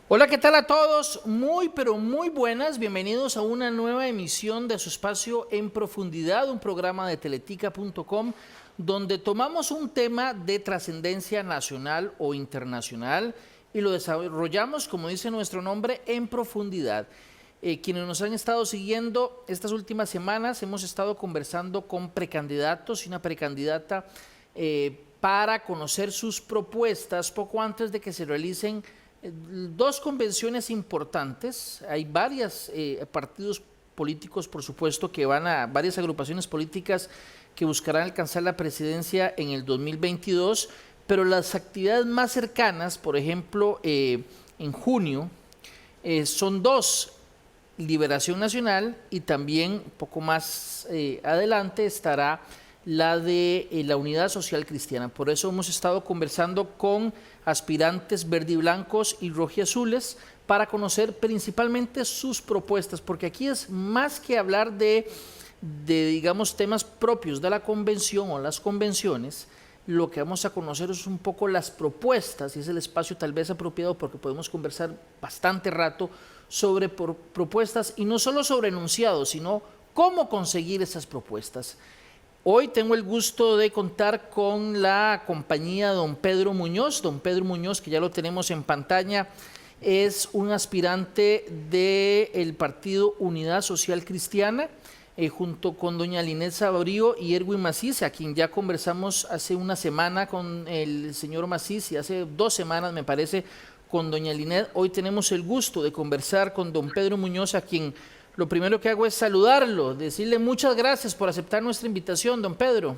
Hola, ¿qué tal a todos? Muy, pero muy buenas. Bienvenidos a una nueva emisión de su espacio En Profundidad, un programa de teletica.com, donde tomamos un tema de trascendencia nacional o internacional y lo desarrollamos, como dice nuestro nombre, en profundidad. Quienes nos han estado siguiendo estas últimas semanas, hemos estado conversando con precandidatos y una precandidata para conocer sus propuestas poco antes de que se realicen dos convenciones importantes. Hay varios partidos políticos, por supuesto, que van a varias agrupaciones políticas que buscarán alcanzar la presidencia en el 2022, pero las actividades más cercanas, por ejemplo, en junio, son dos: Liberación Nacional, y también poco más adelante estará la de la Unidad Social Cristiana. Por eso hemos estado conversando con aspirantes verde y blancos y rojiazules para conocer principalmente sus propuestas, porque aquí es más que hablar digamos, temas propios de la convención o las convenciones. Lo que vamos a conocer es un poco las propuestas, y es el espacio tal vez apropiado porque podemos conversar bastante rato sobre propuestas, y no solo sobre enunciados, sino cómo conseguir esas propuestas. Hoy tengo el gusto de contar con la compañía de don Pedro Muñoz. Don Pedro Muñoz, que ya lo tenemos en pantalla, es un aspirante del partido Unidad Social Cristiana, junto con doña Linet Sabrío y Erwin Macís, a quien ya conversamos hace una semana con el señor Macís y hace 2 semanas, me parece, con doña Linet. Hoy tenemos el gusto de conversar con don Pedro Muñoz, a quien lo primero que hago es saludarlo, decirle muchas gracias por aceptar nuestra invitación, don Pedro.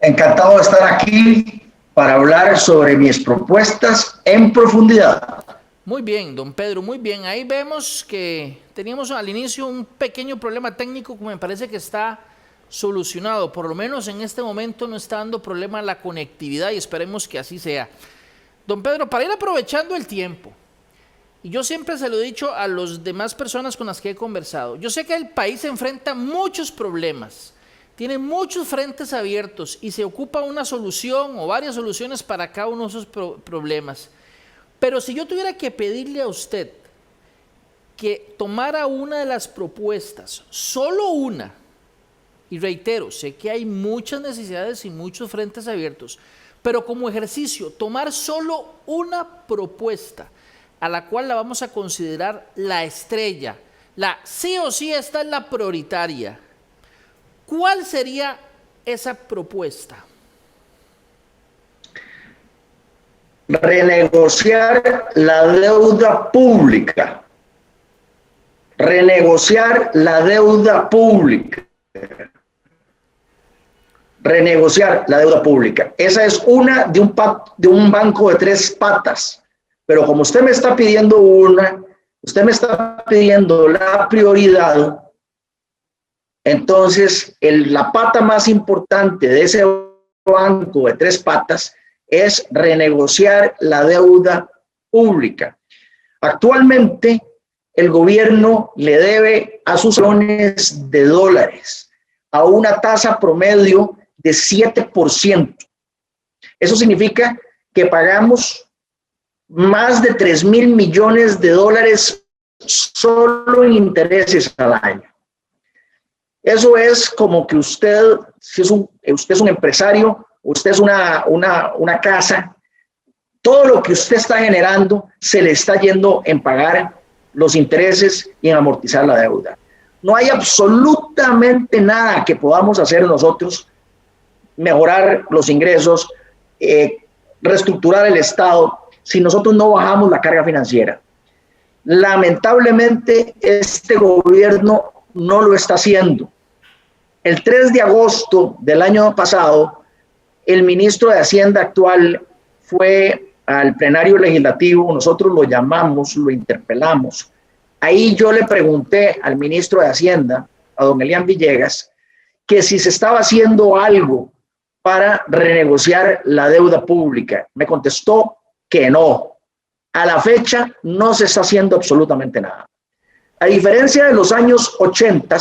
Encantado de estar aquí para hablar sobre mis propuestas en profundidad. Muy bien, don Pedro, muy bien. Ahí vemos que teníamos al inicio un pequeño problema técnico que me parece que está solucionado. Por lo menos en este momento no está dando problema la conectividad y esperemos que así sea. Don Pedro, para ir aprovechando el tiempo, y yo siempre se lo he dicho a las demás personas con las que he conversado, yo sé que el país enfrenta muchos problemas, tiene muchos frentes abiertos y se ocupa una solución o varias soluciones para cada uno de esos problemas. Pero si yo tuviera que pedirle a usted que tomara una de las propuestas, solo una, y reitero, sé que hay muchas necesidades y muchos frentes abiertos, pero como ejercicio, tomar solo una propuesta a la cual la vamos a considerar la estrella, la sí o sí, esta es la prioritaria, ¿cuál sería esa propuesta? Renegociar la deuda pública. Renegociar la deuda pública. Renegociar la deuda pública. Esa es una de un banco de 3 patas. Pero como usted me está pidiendo una, usted me está pidiendo la prioridad, entonces la pata más importante de ese banco de 3 patas es renegociar la deuda pública. Actualmente el gobierno le debe a sus millones de dólares a una tasa promedio de 7%. Eso significa que pagamos más de 3.000 millones de dólares solo en intereses al año. Eso es como que usted, usted es un empresario, usted es una casa, todo lo que usted está generando se le está yendo en pagar los intereses y en amortizar la deuda. No hay absolutamente nada que podamos hacer nosotros, mejorar los ingresos, reestructurar el Estado, si nosotros no bajamos la carga financiera. Lamentablemente, este gobierno no lo está haciendo. El 3 de agosto del año pasado, el ministro de Hacienda actual fue al plenario legislativo, nosotros lo llamamos, lo interpelamos. Ahí yo le pregunté al ministro de Hacienda, a don Elian Villegas, que si se estaba haciendo algo para renegociar la deuda pública. Me contestó que no. A la fecha no se está haciendo absolutamente nada. A diferencia de los años 80,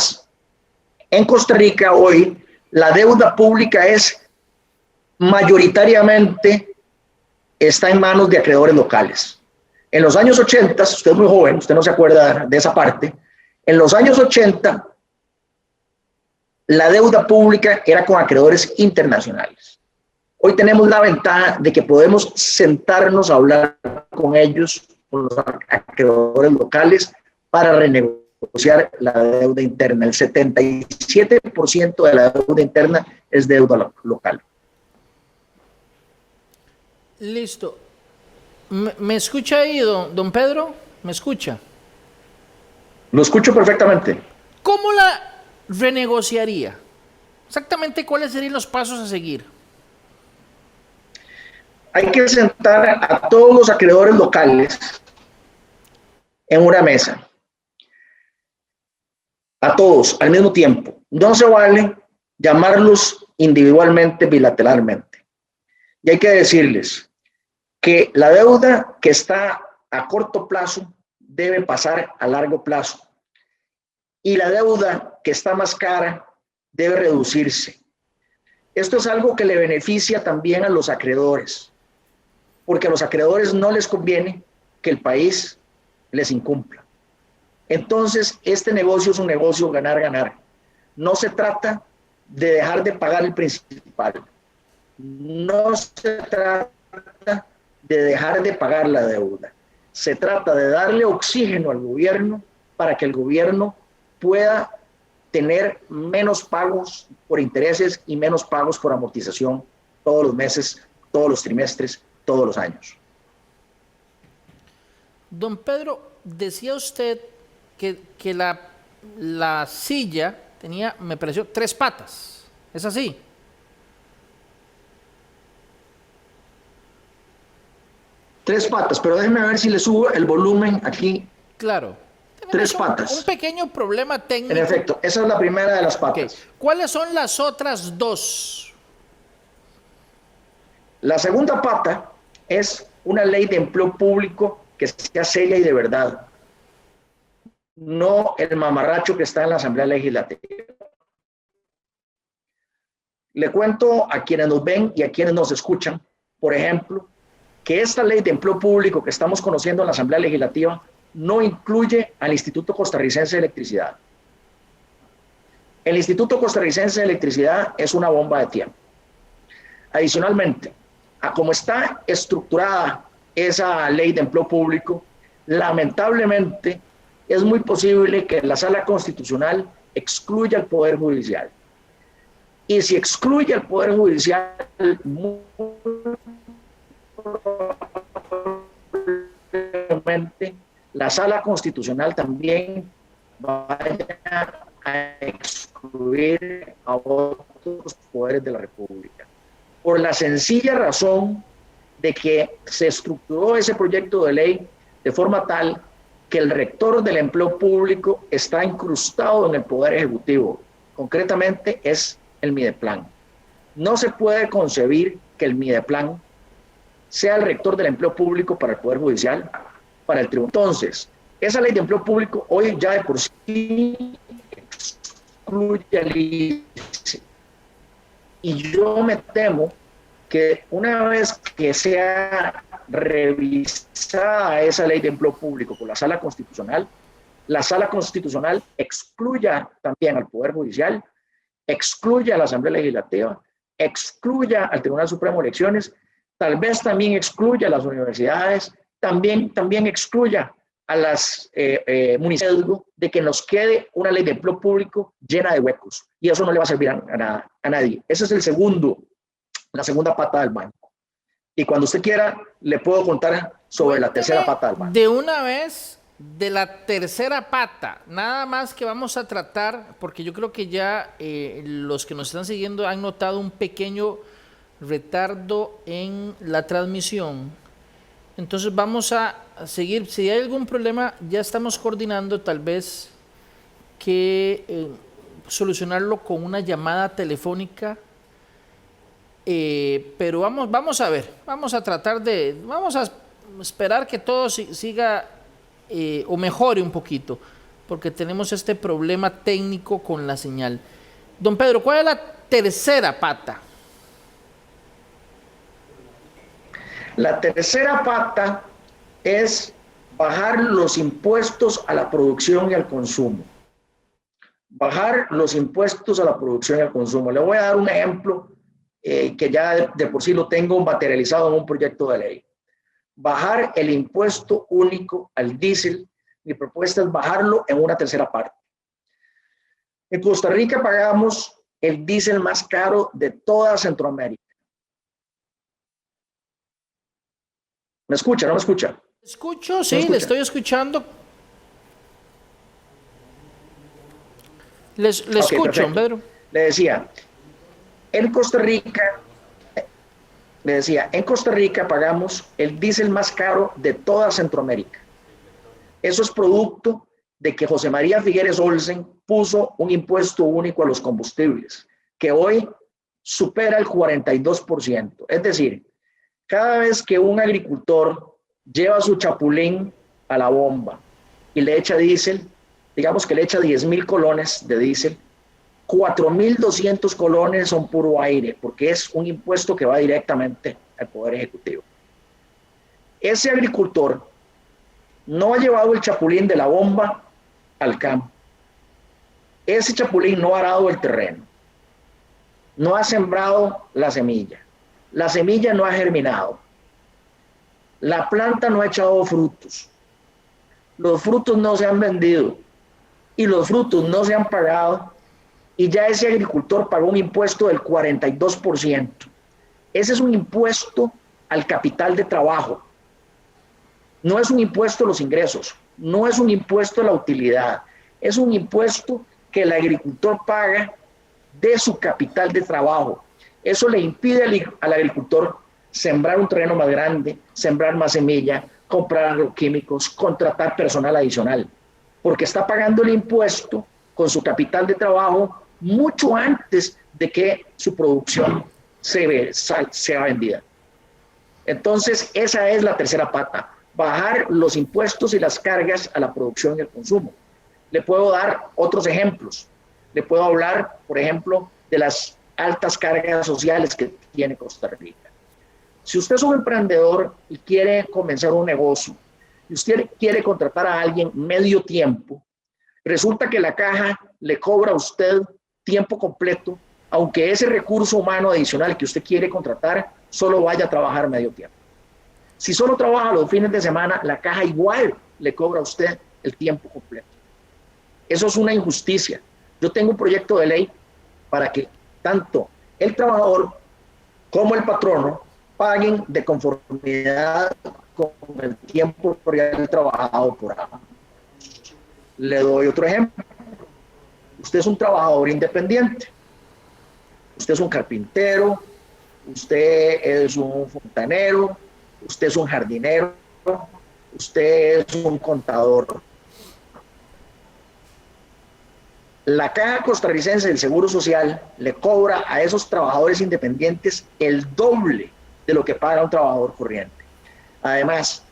en Costa Rica hoy la deuda pública mayoritariamente está en manos de acreedores locales. En los años 80, usted es muy joven, usted no se acuerda de esa parte, en los años 80 la deuda pública era con acreedores internacionales. Hoy tenemos la ventaja de que podemos sentarnos a hablar con ellos, con los acreedores locales, para renegociar la deuda interna. El 77% de la deuda interna es deuda local. Listo. ¿Me escucha ahí, don Pedro? ¿Me escucha? Lo escucho perfectamente. ¿Cómo la renegociaría? Exactamente cuáles serían los pasos a seguir. Hay que sentar a todos los acreedores locales en una mesa. A todos al mismo tiempo. No se vale llamarlos individualmente, bilateralmente. Y hay que decirles que la deuda que está a corto plazo debe pasar a largo plazo. Y la deuda que está más cara debe reducirse. Esto es algo que le beneficia también a los acreedores, porque a los acreedores no les conviene que el país les incumpla. Entonces, este negocio es un negocio ganar-ganar. No se trata de dejar de pagar el principal. No se trata de dejar de pagar la deuda. Se trata de darle oxígeno al gobierno para que el gobierno pueda tener menos pagos por intereses y menos pagos por amortización todos los meses, todos los trimestres, todos los años. Don Pedro, decía usted que la silla tenía, me pareció, 3 patas. ¿Es así? Tres patas, pero déjeme ver si le subo el volumen aquí. Claro. Tres patas. Un pequeño problema técnico. En efecto, esa es la primera de las patas. Okay. ¿Cuáles son las otras 2? La segunda pata es una ley de empleo público que sea seria y de verdad. No el mamarracho que está en la Asamblea Legislativa. Le cuento a quienes nos ven y a quienes nos escuchan, por ejemplo, que esta ley de empleo público que estamos conociendo en la Asamblea Legislativa no incluye al Instituto Costarricense de Electricidad. El Instituto Costarricense de Electricidad es una bomba de tiempo. Adicionalmente, a cómo está estructurada esa ley de empleo público, lamentablemente es muy posible que la Sala Constitucional excluya al Poder Judicial. Y si excluye al Poder Judicial, muy probablemente la Sala Constitucional también vaya a excluir a otros poderes de la República. Por la sencilla razón de que se estructuró ese proyecto de ley de forma tal que el rector del empleo público está incrustado en el Poder Ejecutivo. Concretamente es el Mideplan. No se puede concebir que el Mideplan sea el rector del empleo público para el Poder Judicial, para el Tribunal. Entonces, esa ley de empleo público hoy ya de por sí excluye al ICE. Y yo me temo que una vez que sea revisada esa ley de empleo público por la Sala Constitucional excluya también al Poder Judicial, excluya a la Asamblea Legislativa, excluya al Tribunal Supremo de Elecciones, tal vez también excluya a las universidades, también excluya a las municipios, de que nos quede una ley de empleo público llena de huecos. Y eso no le va a servir a nadie. Ese es la segunda pata del banco. Y cuando usted quiera, le puedo contar sobre la tercera pata del banco. De una vez, de la tercera pata, nada más que vamos a tratar, porque yo creo que ya los que nos están siguiendo han notado un pequeño retardo en la transmisión. Entonces vamos a seguir. Si hay algún problema, ya estamos coordinando tal vez que solucionarlo con una llamada telefónica. Pero vamos a ver, vamos a esperar que todo siga o mejore un poquito, porque tenemos este problema técnico con la señal. Don Pedro, ¿cuál es la tercera pata? La tercera pata es bajar los impuestos a la producción y al consumo. Bajar los impuestos a la producción y al consumo. Le voy a dar un ejemplo que ya de por sí lo tengo materializado en un proyecto de ley. Bajar el impuesto único al diésel. Mi propuesta es bajarlo en una tercera parte. En Costa Rica pagamos el diésel más caro de toda Centroamérica. ¿Me escucha? ¿No me escucha? Escucho, sí, le estoy escuchando. Le escucho, perfecto. Pedro. Le decía, en Costa Rica pagamos el diésel más caro de toda Centroamérica. Eso es producto de que José María Figueres Olsen puso un impuesto único a los combustibles, que hoy supera el 42%. Es decir, cada vez que un agricultor lleva su chapulín a la bomba y le echa diésel, digamos que le echa 10,000 colones de diésel, 4,200 colones son puro aire, porque es un impuesto que va directamente al Poder Ejecutivo. Ese agricultor no ha llevado el chapulín de la bomba al campo. Ese chapulín no ha arado el terreno, no ha sembrado la semilla no ha germinado, la planta no ha echado frutos, los frutos no se han vendido y los frutos no se han pagado, y ya ese agricultor pagó un impuesto del 42%. Ese es un impuesto al capital de trabajo. No es un impuesto a los ingresos, no es un impuesto a la utilidad, es un impuesto que el agricultor paga de su capital de trabajo. Eso le impide al agricultor sembrar un terreno más grande, sembrar más semilla, comprar agroquímicos, contratar personal adicional, porque está pagando el impuesto con su capital de trabajo mucho antes de que su producción sea vendida. Entonces, esa es la tercera pata, bajar los impuestos y las cargas a la producción y el consumo. Le puedo dar otros ejemplos. Le puedo hablar, por ejemplo, de las altas cargas sociales que tiene Costa Rica. Si usted es un emprendedor y quiere comenzar un negocio, y usted quiere contratar a alguien medio tiempo, resulta que la caja le cobra a usted tiempo completo, aunque ese recurso humano adicional que usted quiere contratar solo vaya a trabajar medio tiempo. Si solo trabaja los fines de semana, la caja igual le cobra a usted el tiempo completo. Eso es una injusticia. Yo tengo un proyecto de ley para que tanto el trabajador como el patrono paguen de conformidad con el tiempo real trabajado por ambos. Le doy otro ejemplo. Usted es un trabajador independiente. Usted es un carpintero, usted es un fontanero, usted es un jardinero, usted es un contador. La Caja Costarricense del Seguro Social le cobra a esos trabajadores independientes el doble de lo que paga un trabajador corriente. Además,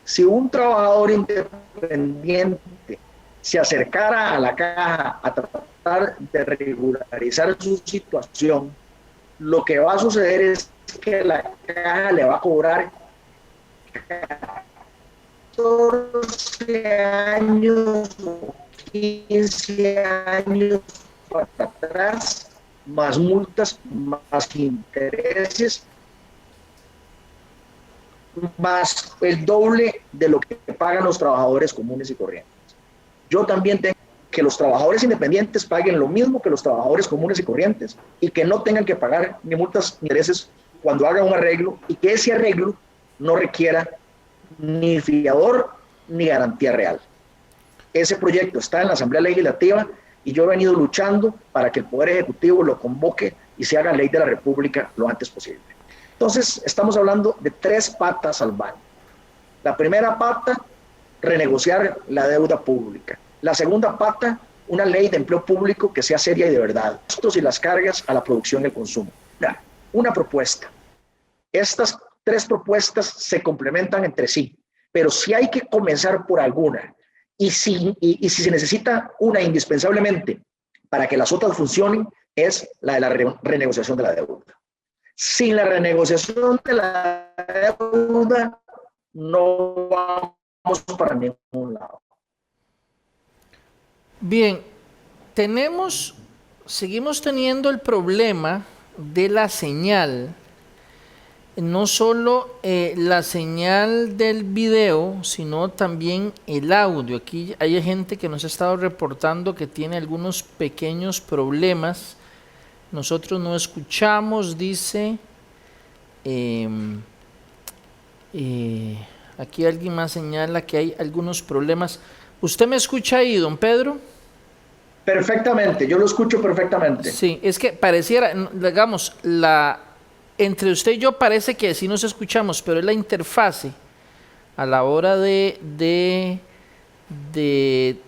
si un trabajador independiente se acercara a la caja a tratar de regularizar su situación, lo que va a suceder es que la caja le va a cobrar 14 años o 15 años para atrás, más multas, más intereses, más el doble de lo que pagan los trabajadores comunes y corrientes. Yo también tengo que los trabajadores independientes paguen lo mismo que los trabajadores comunes y corrientes y que no tengan que pagar ni multas ni intereses cuando hagan un arreglo, y que ese arreglo no requiera ni fiador ni garantía real. Ese proyecto está en la Asamblea Legislativa y yo he venido luchando para que el Poder Ejecutivo lo convoque y se haga ley de la República lo antes posible. Entonces, estamos hablando de 3 patas al baño. La primera pata, renegociar la deuda pública. La segunda pata, una ley de empleo público que sea seria y de verdad. Costos y las cargas a la producción y el consumo. Una propuesta. Estas 3 propuestas se complementan entre sí, pero si hay que comenzar por alguna, y si se necesita una indispensablemente para que las otras funcionen, es la de la renegociación de la deuda. Sin la renegociación de la deuda, no vamos para ningún Bien, seguimos teniendo el problema de la señal, no solo la señal del video, sino también el audio. Aquí hay gente que nos ha estado reportando que tiene algunos pequeños problemas. Nosotros no escuchamos, dice. Aquí alguien más señala que hay algunos problemas. ¿Usted me escucha ahí, don Pedro? Perfectamente, yo lo escucho perfectamente. Sí, es que pareciera, digamos, entre usted y yo parece que sí nos escuchamos, pero es la interfase a la hora de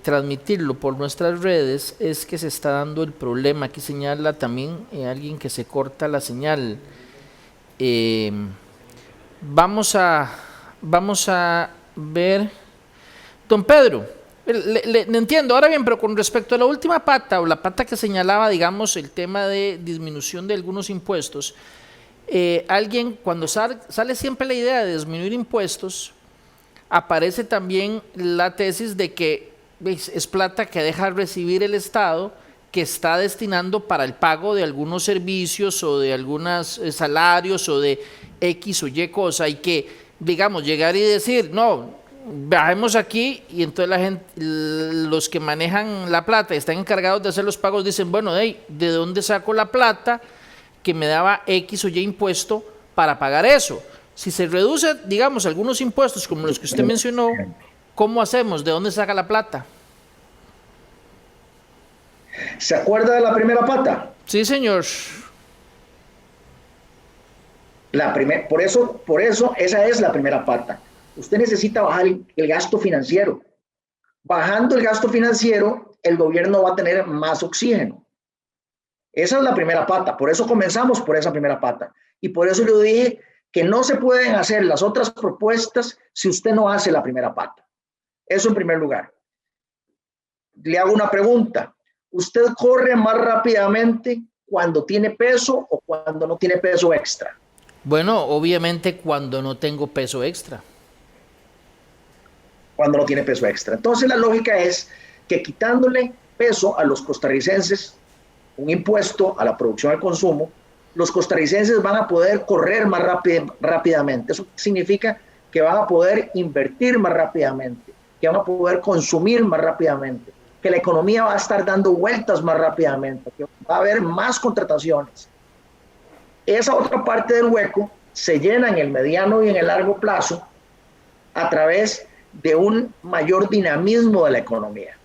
transmitirlo por nuestras redes es que se está dando el problema. Aquí señala también alguien que se corta la señal. Vamos a ver. Don Pedro, le entiendo, ahora bien, pero con respecto a la última pata, o la pata que señalaba, digamos, el tema de disminución de algunos impuestos, alguien, cuando sale siempre la idea de disminuir impuestos, aparece también la tesis de que es plata que deja de recibir el Estado, que está destinando para el pago de algunos servicios o de algunos salarios o de X o Y cosa, y que, digamos, llegar y decir, no, bajemos aquí, y entonces la gente, los que manejan la plata y están encargados de hacer los pagos dicen, bueno, ¿de dónde saco la plata que me daba X o Y impuesto para pagar eso? Si se reduce, digamos, algunos impuestos como los que usted mencionó, ¿cómo hacemos? ¿De dónde saca la plata? ¿Se acuerda de la primera pata? Sí, señor. Por eso, esa es la primera pata. Usted necesita bajar el gasto financiero. Bajando el gasto financiero, el gobierno va a tener más oxígeno. Esa es la primera pata. Por eso comenzamos por esa primera pata. Y por eso yo dije que no se pueden hacer las otras propuestas si usted no hace la primera pata. Eso en primer lugar. Le hago una pregunta. ¿Usted corre más rápidamente cuando tiene peso o cuando no tiene peso extra? Bueno, obviamente cuando no tengo peso extra. Cuando no tiene peso extra. Entonces la lógica es que quitándole peso a los costarricenses, un impuesto a la producción al consumo, los costarricenses van a poder correr más rápidamente. Eso significa que van a poder invertir más rápidamente, que van a poder consumir más rápidamente, que la economía va a estar dando vueltas más rápidamente, que va a haber más contrataciones. Esa otra parte del hueco se llena en el mediano y en el largo plazo a través de un mayor dinamismo de la economía.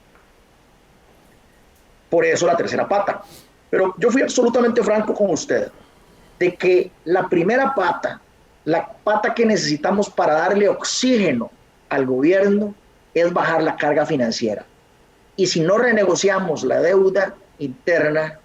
Por eso la tercera pata. Pero yo fui absolutamente franco con usted de que la primera pata, la pata que necesitamos para darle oxígeno al gobierno es bajar la carga financiera. Y si no renegociamos la deuda interna,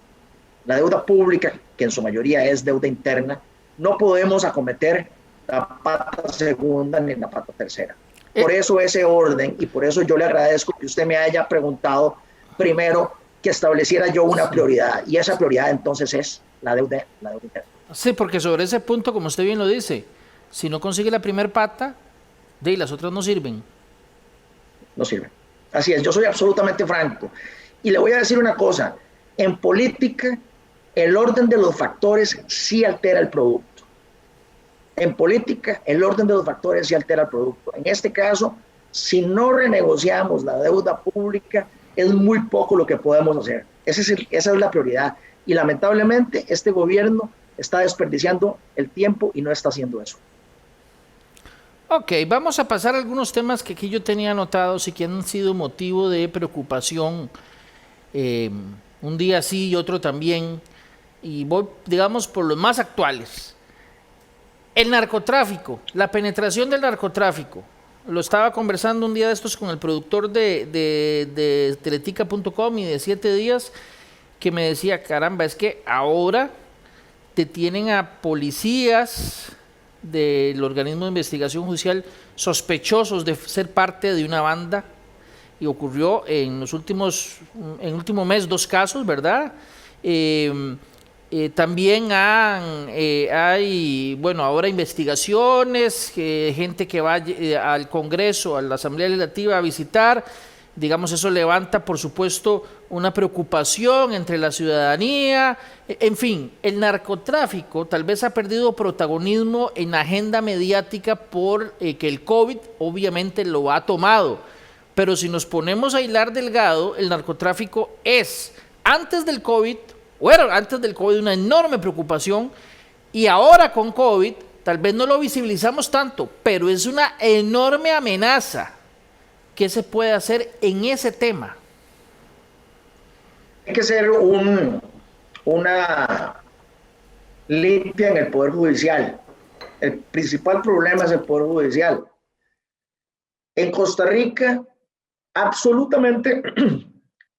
la deuda pública, que en su mayoría es deuda interna, no podemos acometer la pata segunda ni la pata tercera. Por eso ese orden, y por eso yo le agradezco que usted me haya preguntado primero que estableciera yo una prioridad, y esa prioridad entonces es la deuda interna. Sí, porque sobre ese punto, como usted bien lo dice, si no consigue la primera pata, las otras no sirven. No sirven. Así es, yo soy absolutamente franco. Y le voy a decir una cosa, en política el orden de los factores sí altera el producto. En política el orden de los factores sí altera el producto. En este caso, si no renegociamos la deuda pública, es muy poco lo que podemos hacer. Esa es la prioridad. Y lamentablemente este gobierno está desperdiciando el tiempo y no está haciendo eso. Ok, vamos a pasar a algunos temas que aquí yo tenía anotados y que han sido motivo de preocupación. Un día sí y otro también. Y voy, digamos, por los más actuales. El narcotráfico, la penetración del narcotráfico. Lo estaba conversando un día de estos con el productor de Teletica.com y de 7 días, que me decía, caramba, es que ahora detienen a policías del organismo de investigación judicial sospechosos de ser parte de una banda, y ocurrió en el último mes 2 casos, ¿verdad? También hay, bueno, ahora investigaciones, gente que va al Congreso, a la Asamblea Legislativa a visitar, Digamos, eso levanta, por supuesto, una preocupación entre la ciudadanía. En fin, el narcotráfico tal vez ha perdido protagonismo en la agenda mediática por que el COVID obviamente lo ha tomado. Pero si nos ponemos a hilar delgado, el narcotráfico es, antes del COVID una enorme preocupación, y ahora con COVID tal vez no lo visibilizamos tanto, pero es una enorme amenaza. ¿Qué se puede hacer en ese tema? Hay que hacer una limpia en el Poder Judicial. El principal problema es el Poder Judicial. En Costa Rica, absolutamente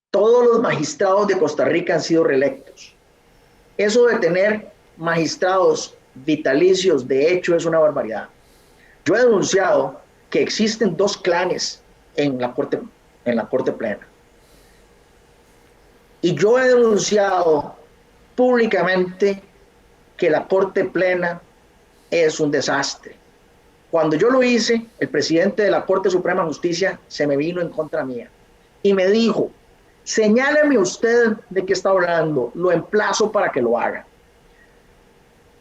todos los magistrados de Costa Rica han sido reelectos. Eso de tener magistrados vitalicios, de hecho, es una barbaridad. Yo he denunciado que existen dos clanes en la Corte Plena. Y yo he denunciado públicamente que la Corte Plena es un desastre. Cuando yo lo hice, el presidente de la Corte Suprema de Justicia se me vino en contra mía y me dijo: señáleme usted de qué está hablando, lo emplazo para que lo haga.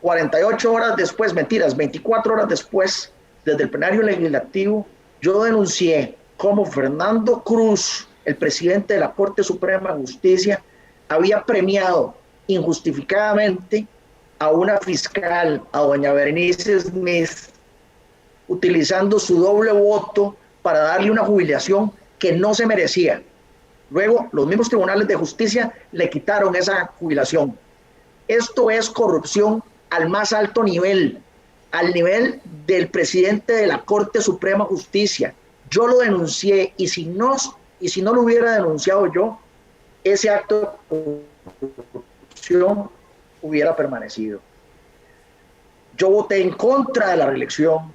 48 horas después, 24 horas después, desde el plenario legislativo, yo denuncié cómo Fernando Cruz, el presidente de la Corte Suprema de Justicia, había premiado injustificadamente a una fiscal, a doña Berenice Smith, utilizando su doble voto para darle una jubilación que no se merecía. Luego, los mismos tribunales de justicia le quitaron esa jubilación. Esto es corrupción al más alto nivel, al nivel del presidente de la Corte Suprema de Justicia. Yo lo denuncié, y si no lo hubiera denunciado yo, ese acto de corrupción hubiera permanecido. Yo voté en contra de la reelección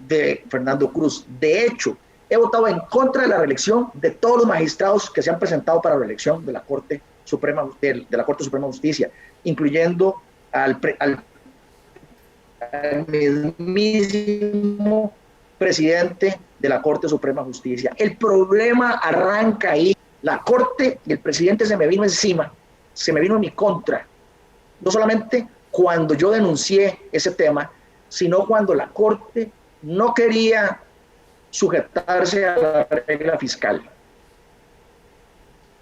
de Fernando Cruz. De hecho, he votado en contra de la reelección de todos los magistrados que se han presentado para la reelección de la Corte Suprema de Justicia, incluyendo al mismísimo presidente de la Corte Suprema de Justicia. El problema arranca ahí. La Corte y el presidente se me vino encima, se me vino en mi contra, no solamente cuando yo denuncié ese tema, sino cuando la Corte no quería sujetarse a la regla fiscal.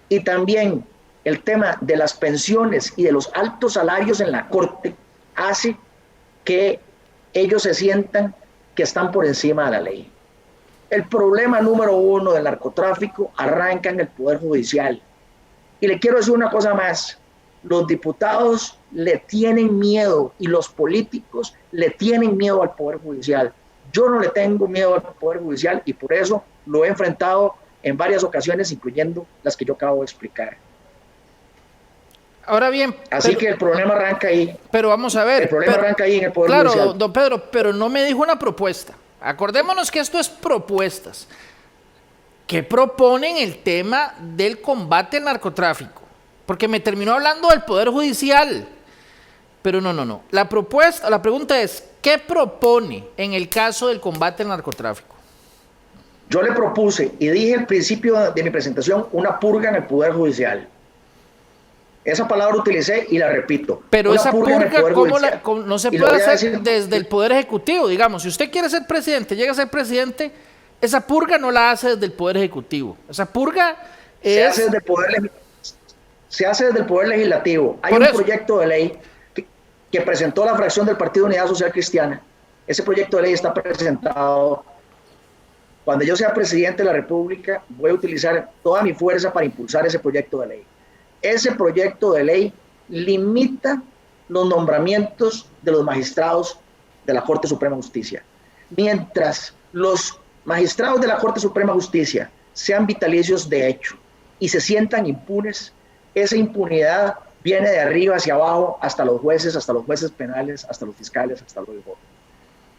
Y también el tema de las pensiones y de los altos salarios en la Corte hace que ellos se sientan que están por encima de la ley. El problema número uno del narcotráfico arranca en el Poder Judicial. Y le quiero decir una cosa más: los diputados le tienen miedo y los políticos le tienen miedo al Poder Judicial. Yo no le tengo miedo al Poder Judicial y por eso lo he enfrentado en varias ocasiones, incluyendo las que yo acabo de explicar. Ahora bien, así que el problema arranca ahí. Pero vamos a ver. El problema arranca ahí en el Poder Judicial. Claro, don Pedro, pero no me dijo una propuesta. Acordémonos que esto es propuestas. ¿Qué proponen el tema del combate al narcotráfico? Porque me terminó hablando del Poder Judicial. Pero no. La pregunta es: ¿qué propone en el caso del combate al narcotráfico? Yo le propuse, y dije al principio de mi presentación, una purga en el Poder Judicial. Esa palabra utilicé y la repito. Pero esa purga no se puede hacer desde el Poder Ejecutivo, digamos. Si usted quiere ser presidente, llega a ser presidente, esa purga no la hace desde el Poder Ejecutivo. Esa purga se hace desde el Poder Legislativo. Hay un proyecto de ley que presentó la fracción del Partido Unidad Social Cristiana. Ese proyecto de ley está presentado. Cuando yo sea presidente de la República, voy a utilizar toda mi fuerza para impulsar ese proyecto de ley. Ese proyecto de ley limita los nombramientos de los magistrados de la Corte Suprema de Justicia. Mientras los magistrados de la Corte Suprema de Justicia sean vitalicios de hecho y se sientan impunes, esa impunidad viene de arriba hacia abajo hasta los jueces penales, hasta los fiscales, hasta los jueces.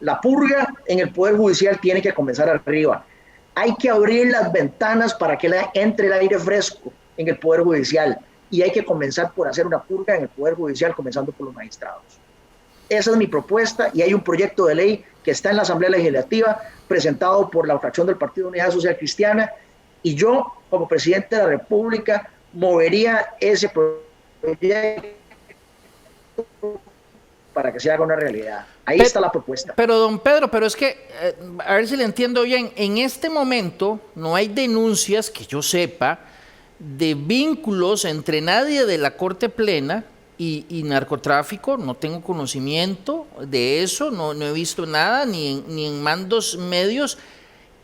La purga en el Poder Judicial tiene que comenzar arriba. Hay que abrir las ventanas para que entre el aire fresco en el Poder Judicial. Y hay que comenzar por hacer una purga en el Poder Judicial, comenzando por los magistrados. Esa es mi propuesta, y hay un proyecto de ley que está en la Asamblea Legislativa, presentado por la fracción del Partido Unidad Social Cristiana, Y yo, como presidente de la República, movería ese proyecto para que se haga una realidad. Ahí está la propuesta. Pero don Pedro, pero es que, a ver si le entiendo bien, en este momento no hay denuncias, que yo sepa, de vínculos entre nadie de la Corte Plena y narcotráfico. No tengo conocimiento de eso, no he visto nada, ni en mandos medios.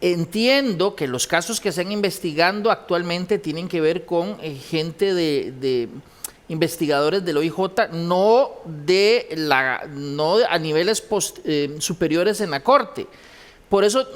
Entiendo que los casos que se están investigando actualmente tienen que ver con gente de investigadores del OIJ, no a niveles superiores en la Corte. Por eso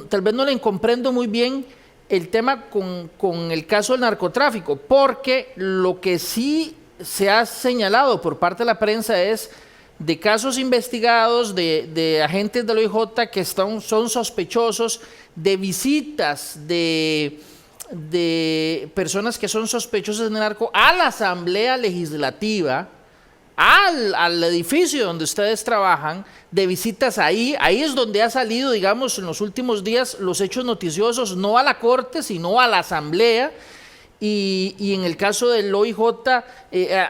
tal vez no le comprendo muy bien el tema con el caso del narcotráfico, porque lo que sí se ha señalado por parte de la prensa es de casos investigados de agentes del OIJ que son sospechosos, de visitas de personas que son sospechosas de narco a la Asamblea Legislativa, al edificio donde ustedes trabajan, de visitas ahí es donde ha salido, digamos, en los últimos días los hechos noticiosos, no a la Corte, sino a la Asamblea. Y en el caso del OIJ,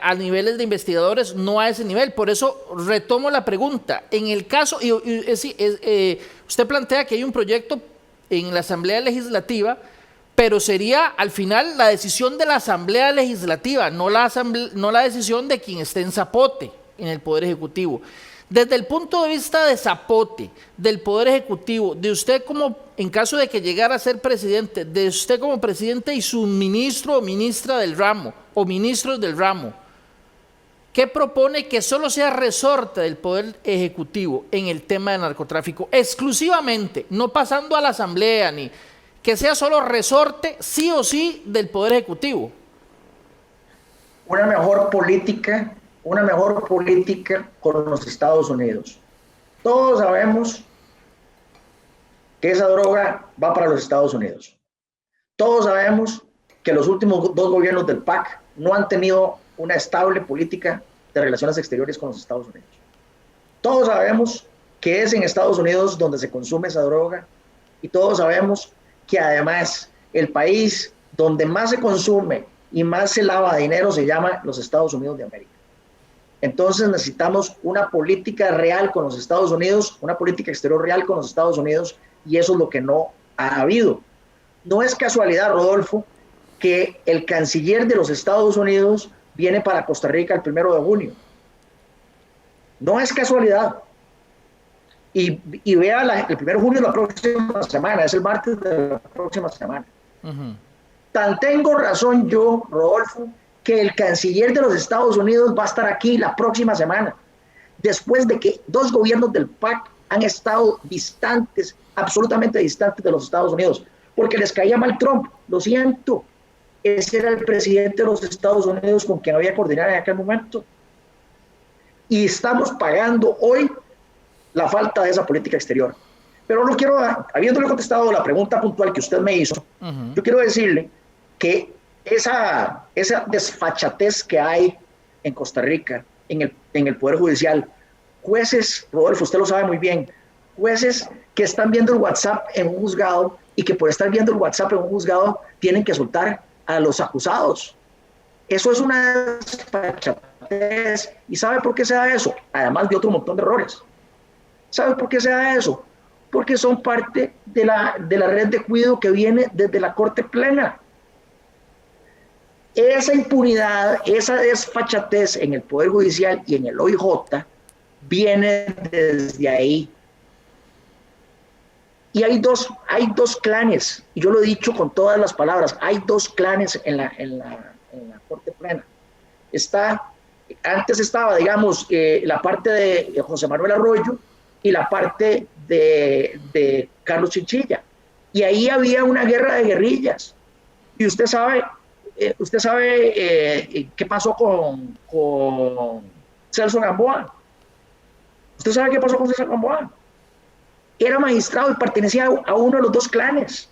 a niveles de investigadores, no a ese nivel. Por eso retomo la pregunta. En el caso, usted plantea que hay un proyecto en la Asamblea Legislativa, pero sería al final la decisión de la Asamblea Legislativa, no la decisión de quien esté en zapote en el Poder Ejecutivo. Desde el punto de vista de zapote, del Poder Ejecutivo, de usted como, en caso de que llegara a ser presidente, de usted como presidente y su ministro o ministra del ramo, o ministros del ramo, ¿qué propone que solo sea resorte del Poder Ejecutivo en el tema del narcotráfico? Exclusivamente, no pasando a la Asamblea, ni que sea solo resorte, sí o sí, del Poder Ejecutivo. Una mejor política con los Estados Unidos. Todos sabemos que esa droga va para los Estados Unidos. Todos sabemos que los últimos dos gobiernos del PAC no han tenido una estable política de relaciones exteriores con los Estados Unidos. Todos sabemos que es en Estados Unidos donde se consume esa droga, y todos sabemos que además el país donde más se consume y más se lava dinero se llama los Estados Unidos de América. Entonces necesitamos una política real con los Estados Unidos, una política exterior real con los Estados Unidos, y eso es lo que no ha habido. No es casualidad, Rodolfo, que el canciller de los Estados Unidos viene para Costa Rica el 1 de junio. No es casualidad. Y vea, el 1 de junio es la próxima semana, es el martes de la próxima semana. Tan tengo razón yo, Rodolfo, que el canciller de los Estados Unidos va a estar aquí la próxima semana, después de que dos gobiernos del PAC han estado distantes, absolutamente distantes de los Estados Unidos, porque les caía mal Trump. Lo siento, ese era el presidente de los Estados Unidos con quien había que coordinar en aquel momento. Y estamos pagando hoy la falta de esa política exterior. Pero no quiero, habiéndole contestado la pregunta puntual que usted me hizo, yo quiero decirle que esa desfachatez que hay en Costa Rica, en el Poder Judicial, jueces, Rodolfo, usted lo sabe muy bien, jueces que están viendo el WhatsApp en un juzgado y que por estar viendo el WhatsApp en un juzgado tienen que soltar a los acusados. Eso es una desfachatez. ¿Y sabe por qué se da eso? Además de otro montón de errores. ¿Sabe por qué se da eso? Porque son parte de la red de cuidado que viene desde la Corte Plena. Esa impunidad, esa desfachatez en el Poder Judicial y en el OIJ viene desde ahí. Y hay dos clanes, y yo lo he dicho con todas las palabras, hay dos clanes en la Corte Plena. Antes estaba, digamos, la parte de José Manuel Arroyo y la parte de Carlos Chinchilla. Y ahí había una guerra de guerrillas. Y usted sabe qué pasó con Celso Gamboa. ¿Usted sabe qué pasó con Celso Gamboa? Era magistrado y pertenecía a uno de los dos clanes.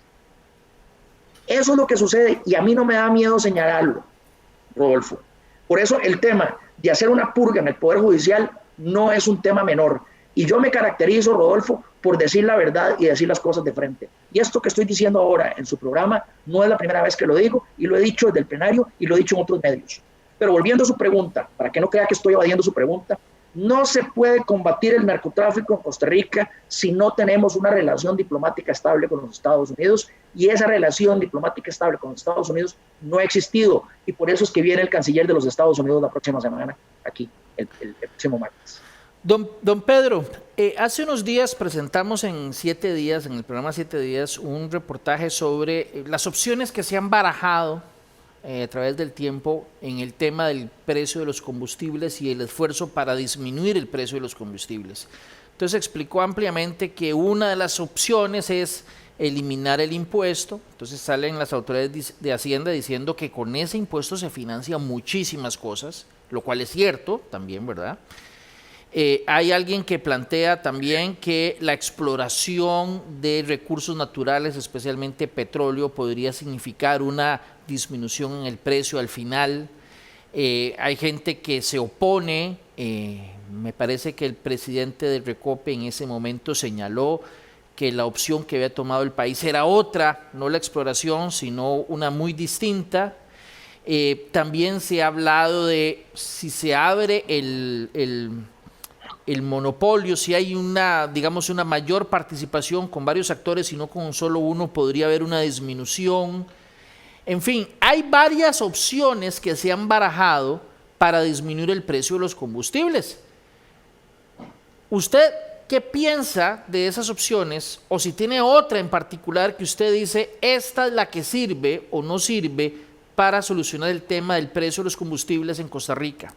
Eso es lo que sucede, y a mí no me da miedo señalarlo, Rodolfo. Por eso el tema de hacer una purga en el Poder Judicial no es un tema menor. Y yo me caracterizo, Rodolfo, por decir la verdad y decir las cosas de frente. Y esto que estoy diciendo ahora en su programa no es la primera vez que lo digo, y lo he dicho desde el plenario y lo he dicho en otros medios. Pero volviendo a su pregunta, para que no crea que estoy evadiendo su pregunta, no se puede combatir el narcotráfico en Costa Rica si no tenemos una relación diplomática estable con los Estados Unidos, y esa relación diplomática estable con los Estados Unidos no ha existido, y por eso es que viene el canciller de los Estados Unidos la próxima semana aquí, el próximo martes. Don Pedro, hace unos días presentamos en 7 días, en el programa 7 días, un reportaje sobre las opciones que se han barajado a través del tiempo en el tema del precio de los combustibles y el esfuerzo para disminuir el precio de los combustibles. Entonces explicó ampliamente que una de las opciones es eliminar el impuesto. Entonces salen las autoridades de Hacienda diciendo que con ese impuesto se financian muchísimas cosas, lo cual es cierto también, ¿verdad? Hay alguien que plantea también que la exploración de recursos naturales, especialmente petróleo, podría significar una disminución en el precio al final. Hay gente que se opone, me parece que el presidente del Recope en ese momento señaló que la opción que había tomado el país era otra, no la exploración, sino una muy distinta. También se ha hablado de si se abre el monopolio, si hay una, digamos, una mayor participación con varios actores y no con solo uno, podría haber una disminución. En fin, hay varias opciones que se han barajado para disminuir el precio de los combustibles. ¿Usted qué piensa de esas opciones? O si tiene otra en particular que usted dice, esta es la que sirve o no sirve para solucionar el tema del precio de los combustibles en Costa Rica.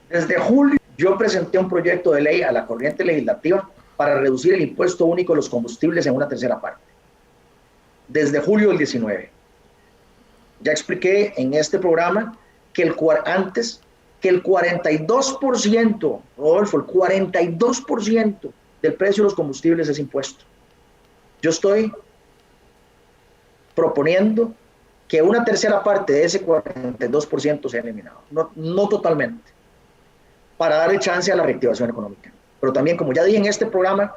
Desde julio yo presenté un proyecto de ley a la corriente legislativa para reducir el impuesto único de los combustibles en una tercera parte. Desde julio del 19. Ya expliqué en este programa que el 42%, Rodolfo, el 42% del precio de los combustibles es impuesto. Yo estoy proponiendo que una tercera parte de ese 42% sea eliminado, no totalmente, para darle chance a la reactivación económica. Pero también, como ya dije en este programa,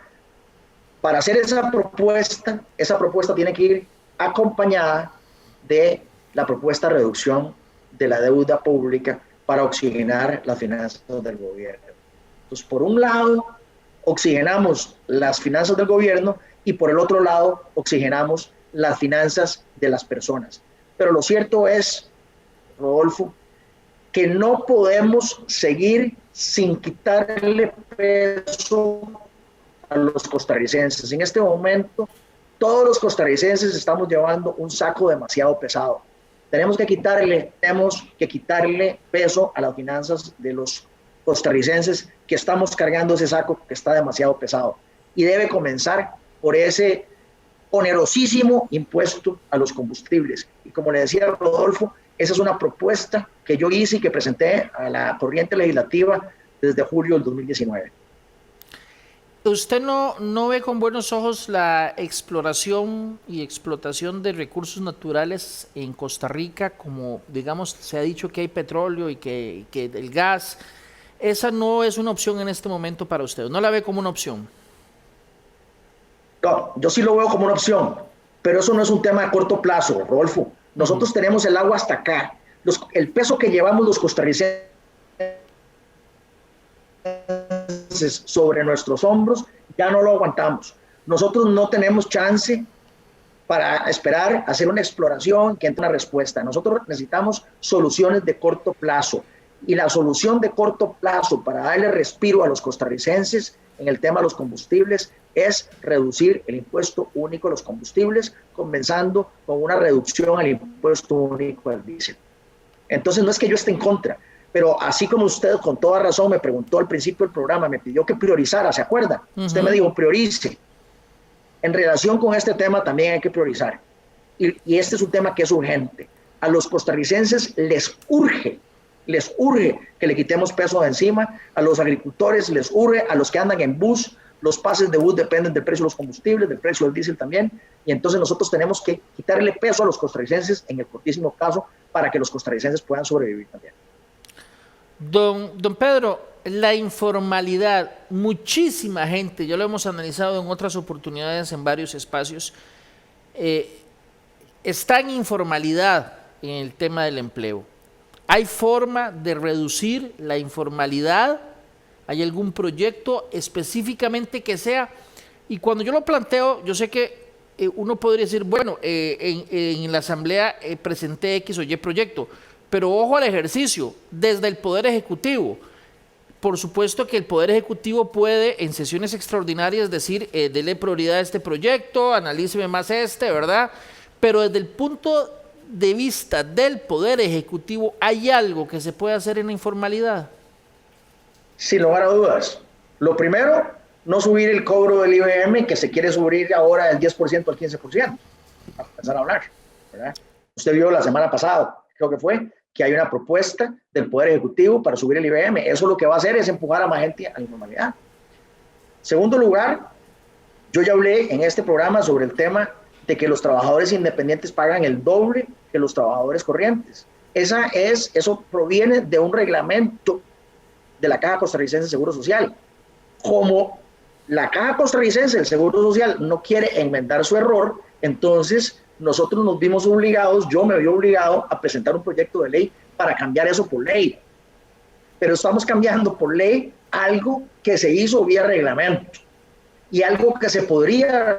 para hacer esa propuesta tiene que ir acompañada de la propuesta de reducción de la deuda pública para oxigenar las finanzas del gobierno. Entonces, por un lado, oxigenamos las finanzas del gobierno y por el otro lado, oxigenamos las finanzas de las personas. Pero lo cierto es, Rodolfo, que no podemos seguir sin quitarle peso a los costarricenses. En este momento, todos los costarricenses estamos llevando un saco demasiado pesado. Tenemos que quitarle peso a las finanzas de los costarricenses que estamos cargando ese saco que está demasiado pesado. Y debe comenzar por ese onerosísimo impuesto a los combustibles. Y como le decía Rodolfo, esa es una propuesta que yo hice y que presenté a la corriente legislativa desde julio del 2019. ¿Usted no ve con buenos ojos la exploración y explotación de recursos naturales en Costa Rica? Como, digamos, se ha dicho que hay petróleo y que el gas. ¿Esa no es una opción en este momento para usted? ¿No la ve como una opción? No, yo sí lo veo como una opción, pero eso no es un tema a corto plazo, Rodolfo. Nosotros tenemos el agua hasta acá. El peso que llevamos los costarricenses sobre nuestros hombros ya no lo aguantamos. Nosotros no tenemos chance para esperar a hacer una exploración que entre una respuesta. Nosotros necesitamos soluciones de corto plazo. Y la solución de corto plazo para darle respiro a los costarricenses en el tema de los combustibles es reducir el impuesto único a los combustibles, comenzando con una reducción al impuesto único al diésel. Entonces no es que yo esté en contra, pero así como usted con toda razón me preguntó al principio del programa, me pidió que priorizara, ¿se acuerda? Usted me dijo, priorice. En relación con este tema también hay que priorizar. Y este es un tema que es urgente. A los costarricenses les urge que le quitemos peso de encima, a los agricultores les urge, a los que andan en bus, los pases de bus dependen del precio de los combustibles, del precio del diésel también, y entonces nosotros tenemos que quitarle peso a los costarricenses en el cortísimo plazo para que los costarricenses puedan sobrevivir también. Don Pedro, la informalidad, muchísima gente, ya lo hemos analizado en otras oportunidades en varios espacios, está en informalidad en el tema del empleo. ¿Hay forma de reducir la informalidad? ¿Hay algún proyecto específicamente que sea? Y cuando yo lo planteo, yo sé que uno podría decir, bueno, en la asamblea presenté X o Y proyecto, pero ojo al ejercicio, desde el Poder Ejecutivo. Por supuesto que el Poder Ejecutivo puede en sesiones extraordinarias decir, dele prioridad a este proyecto, analíceme más ¿verdad? Pero desde el punto de vista del Poder Ejecutivo, ¿hay algo que se puede hacer en la informalidad? Sin lugar a dudas. Lo primero, no subir el cobro del IBM, que se quiere subir ahora del 10% al 15%, para empezar a hablar, ¿verdad? Usted vio la semana pasada, creo que fue, que hay una propuesta del Poder Ejecutivo para subir el IBM. Eso lo que va a hacer es empujar a más gente a la informalidad. Segundo lugar, yo ya hablé en este programa sobre el tema de que los trabajadores independientes pagan el doble que los trabajadores corrientes. Eso proviene de un reglamento de la Caja Costarricense de Seguro Social. Como la Caja Costarricense del Seguro Social no quiere enmendar su error, entonces nosotros nos vimos obligados, yo me vi obligado a presentar un proyecto de ley para cambiar eso por ley. Pero estamos cambiando por ley algo que se hizo vía reglamento y algo que se podría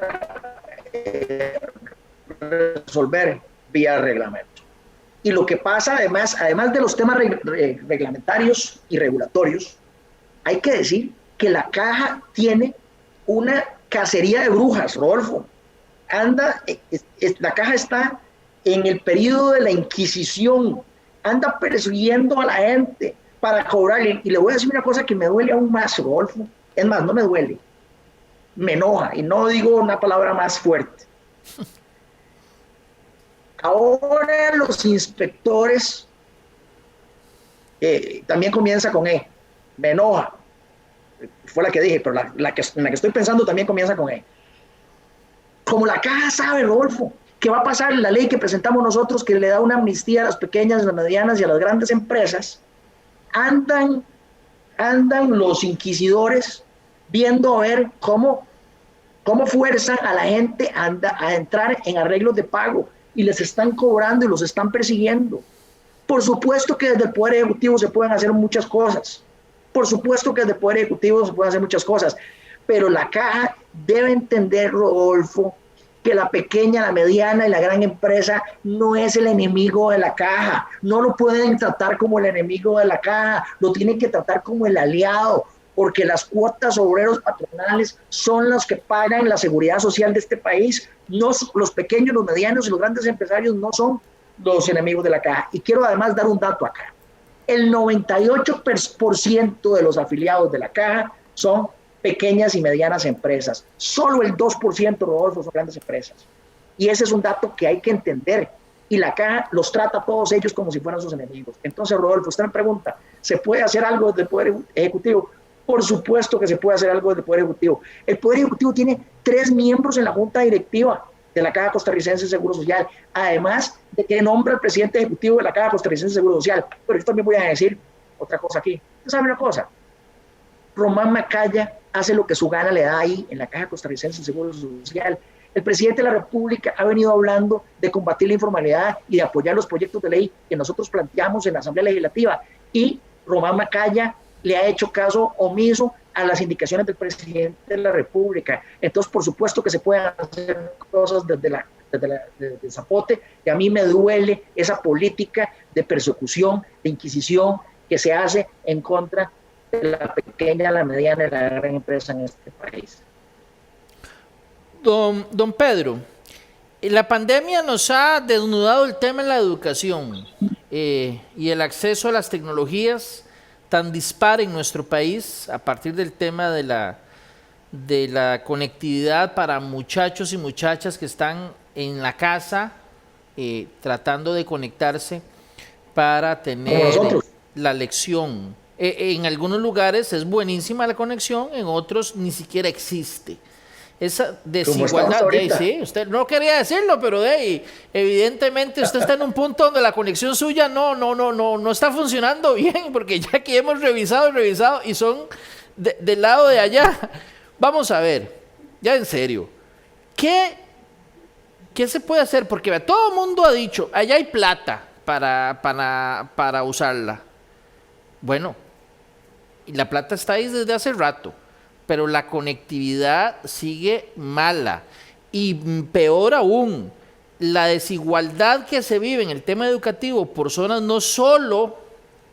resolver vía reglamento. Y lo que pasa, además de los temas reglamentarios y regulatorios, hay que decir que la Caja tiene una cacería de brujas, Rodolfo. La Caja está en el periodo de la Inquisición, anda persiguiendo a la gente para cobrarle. Y le voy a decir una cosa que me duele aún más, Rodolfo. Es más, no me duele, me enoja, y no digo una palabra más fuerte. Ahora los inspectores, también comienza con E, me enoja, fue la que dije, pero en la que estoy pensando también comienza con E. Como la Caja sabe, Rodolfo, que va a pasar la ley que presentamos nosotros, que le da una amnistía a las pequeñas, a las medianas y a las grandes empresas, andan los inquisidores viendo a ver cómo fuerzan a la gente a entrar en arreglos de pago, y les están cobrando y los están persiguiendo. Por supuesto que desde el Poder Ejecutivo se pueden hacer muchas cosas. Por supuesto que desde el Poder Ejecutivo se pueden hacer muchas cosas. Pero la Caja debe entender, Rodolfo, que la pequeña, la mediana y la gran empresa no es el enemigo de la Caja. No lo pueden tratar como el enemigo de la Caja. Lo tienen que tratar como el aliado, porque las cuotas obreros patronales son las que pagan la seguridad social de este país. No, los pequeños, los medianos y los grandes empresarios no son los enemigos de la Caja. Y quiero además dar un dato acá. El 98% de los afiliados de la Caja son pequeñas y medianas empresas. Solo el 2%, Rodolfo, son grandes empresas. Y ese es un dato que hay que entender. Y la Caja los trata a todos ellos como si fueran sus enemigos. Entonces, Rodolfo, usted me pregunta, ¿se puede hacer algo desde el Poder Ejecutivo? Por supuesto que se puede hacer algo desde el Poder Ejecutivo. El Poder Ejecutivo tiene 3 miembros en la Junta Directiva de la Caja Costarricense de Seguro Social, además de que nombra el presidente ejecutivo de la Caja Costarricense de Seguro Social. Pero yo también voy a decir otra cosa aquí. ¿Usted sabe una cosa? Román Macaya hace lo que su gana le da ahí en la Caja Costarricense de Seguro Social. El presidente de la República ha venido hablando de combatir la informalidad y de apoyar los proyectos de ley que nosotros planteamos en la Asamblea Legislativa. Y Román Macaya le ha hecho caso omiso a las indicaciones del presidente de la República. Entonces, por supuesto que se pueden hacer cosas desde el zapote, y a mí me duele esa política de persecución, de inquisición que se hace en contra de la pequeña, la mediana y la gran empresa en este país. Don Pedro, la pandemia nos ha desnudado el tema de la educación y el acceso a las tecnologías tan dispar en nuestro país a partir del tema de la conectividad para muchachos y muchachas que están en la casa tratando de conectarse para tener la lección. En algunos lugares es buenísima la conexión, en otros ni siquiera existe. esa Como estamos desigualdad. ahorita. Sí, usted no quería decirlo, pero evidentemente usted está en un punto donde la conexión suya no está funcionando bien, porque ya que hemos revisado y son del lado de allá. Vamos a ver, ya en serio, ¿qué se puede hacer? Porque todo el mundo ha dicho, allá hay plata para usarla. Bueno, y la plata está ahí desde hace rato, pero la conectividad sigue mala. Y peor aún, la desigualdad que se vive en el tema educativo por zonas no solo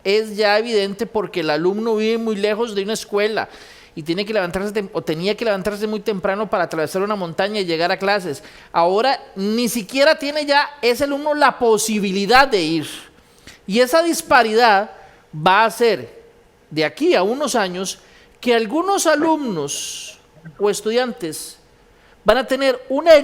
es ya evidente porque el alumno vive muy lejos de una escuela y tiene que levantarse o tenía que levantarse muy temprano para atravesar una montaña y llegar a clases. Ahora ni siquiera tiene ya ese alumno la posibilidad de ir. Y esa disparidad va a hacer de aquí a unos años que algunos alumnos o estudiantes van a tener una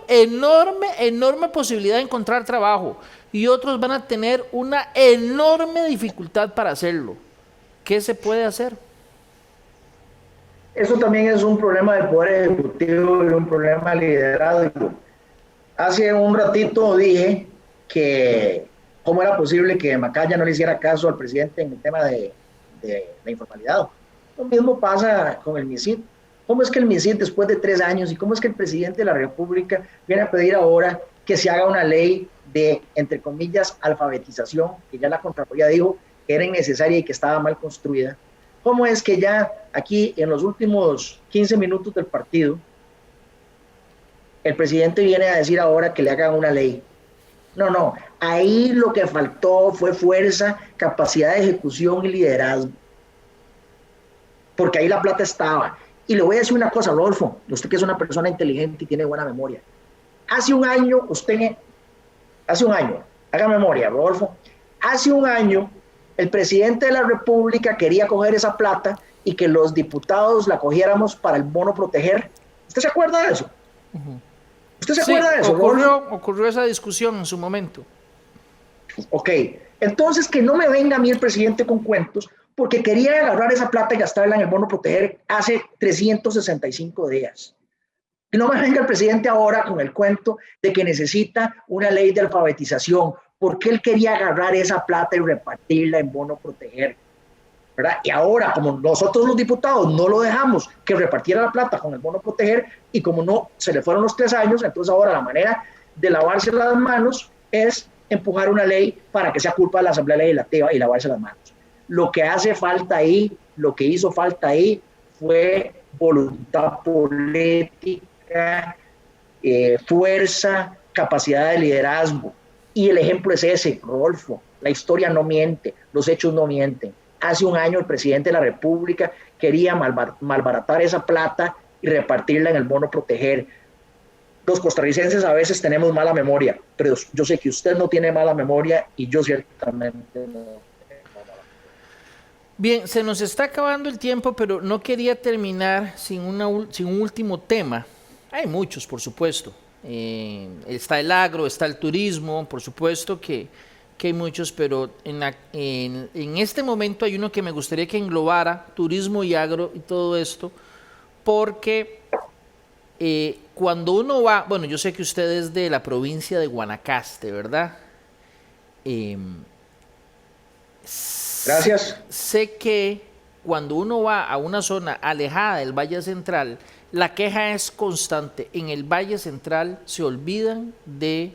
enorme posibilidad de encontrar trabajo y otros van a tener una enorme dificultad para hacerlo. ¿Qué se puede hacer? Eso también es un problema del Poder Ejecutivo y un problema de liderazgo. Hace un ratito dije que cómo era posible que Macaya no le hiciera caso al presidente en el tema de la informalidad. Lo mismo pasa con el MISID. ¿Cómo es que el MISID después de 3 años y cómo es que el presidente de la República viene a pedir ahora que se haga una ley de, entre comillas, alfabetización, que ya la Contraloría dijo que era innecesaria y que estaba mal construida? ¿Cómo es que ya aquí en los últimos 15 minutos del partido el presidente viene a decir ahora que le hagan una ley? No, ahí lo que faltó fue fuerza, capacidad de ejecución y liderazgo, porque ahí la plata estaba. Y le voy a decir una cosa, Rodolfo, usted que es una persona inteligente y tiene buena memoria. Hace un año, haga memoria, Rodolfo, hace un año el presidente de la República quería coger esa plata y que los diputados la cogiéramos para el bono proteger. ¿Usted se acuerda de eso? ¿Usted se acuerda de eso? Ocurrió esa discusión en su momento. Ok, entonces que no me venga a mí el presidente con cuentos, porque quería agarrar esa plata y gastarla en el bono proteger hace 365 días. Que no me venga el presidente ahora con el cuento de que necesita una ley de alfabetización, porque él quería agarrar esa plata y repartirla en bono proteger, ¿verdad? Y ahora, como nosotros los diputados no lo dejamos que repartiera la plata con el bono proteger, y como no se le fueron los 3 años, entonces ahora la manera de lavarse las manos es empujar una ley para que sea culpa de la Asamblea Legislativa y lavarse las manos. Lo que hace falta ahí, lo que hizo falta ahí fue voluntad política, fuerza, capacidad de liderazgo. Y el ejemplo es ese, Rodolfo. La historia no miente, los hechos no mienten. Hace un año el presidente de la República quería malbaratar esa plata y repartirla en el bono proteger. Los costarricenses a veces tenemos mala memoria, pero yo sé que usted no tiene mala memoria y yo ciertamente no. Bien, se nos está acabando el tiempo, pero no quería terminar sin un último tema. Hay muchos, por supuesto. Está el agro, está el turismo, por supuesto que hay muchos, pero en este momento hay uno que me gustaría que englobara turismo y agro y todo esto, porque cuando uno va, bueno, yo sé que usted es de la provincia de Guanacaste, ¿verdad? Gracias. Sé que cuando uno va a una zona alejada del Valle Central, la queja es constante. En el Valle Central se olvidan de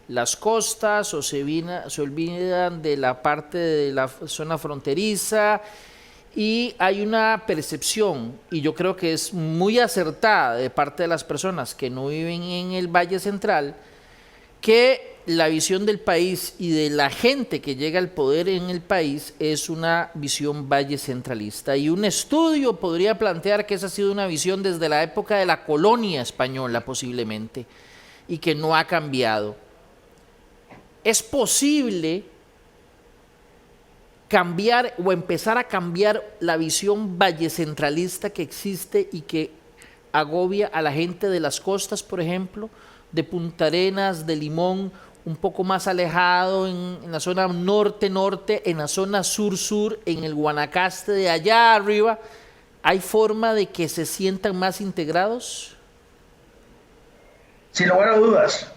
las costas o se olvidan de la parte de la zona fronteriza, y hay una percepción, y yo creo que es muy acertada de parte de las personas que no viven en el Valle Central, que la visión del país y de la gente que llega al poder en el país es una visión valle centralista. Y un estudio podría plantear que esa ha sido una visión desde la época de la colonia española posiblemente, y que no ha cambiado. Es posible cambiar o empezar a cambiar la visión vallecentralista que existe y que agobia a la gente de las costas, por ejemplo, de Punta Arenas, de Limón, un poco más alejado en la zona norte-norte, en la zona sur-sur, en el Guanacaste de allá arriba, ¿hay forma de que se sientan más integrados? Sin lugar a dudas,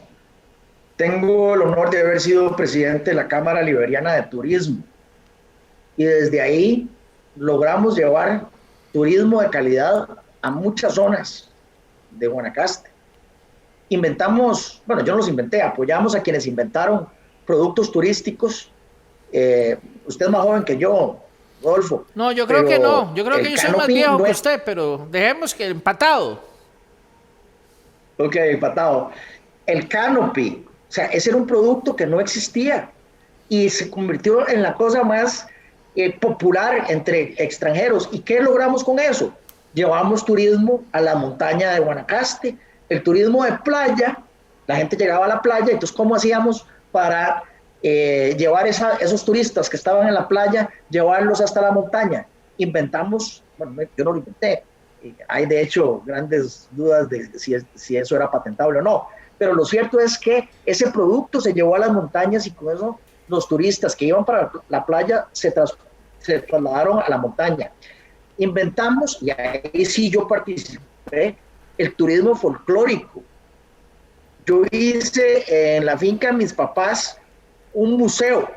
tengo el honor de haber sido presidente de la Cámara Liberiana de Turismo y desde ahí logramos llevar turismo de calidad a muchas zonas de Guanacaste. Inventamos, bueno, yo no los inventé, apoyamos a quienes inventaron productos turísticos. Usted es más joven que yo, Rodolfo. No, yo creo que no. Yo creo que yo soy más viejo no que es... usted, pero dejemos que empatado. Ok, empatado. El canopy, o sea, ese era un producto que no existía y se convirtió en la cosa más popular entre extranjeros. ¿Y qué logramos con eso? Llevamos turismo a la montaña de Guanacaste, el turismo de playa, la gente llegaba a la playa, entonces ¿cómo hacíamos para llevar esos turistas que estaban en la playa, llevarlos hasta la montaña? Inventamos, bueno, yo no lo inventé, hay de hecho grandes dudas de si eso era patentable o no, pero lo cierto es que ese producto se llevó a las montañas y con eso los turistas que iban para la playa se trasladaron a la montaña. Inventamos, y ahí sí yo participé, el turismo folclórico. Yo hice en la finca de mis papás un museo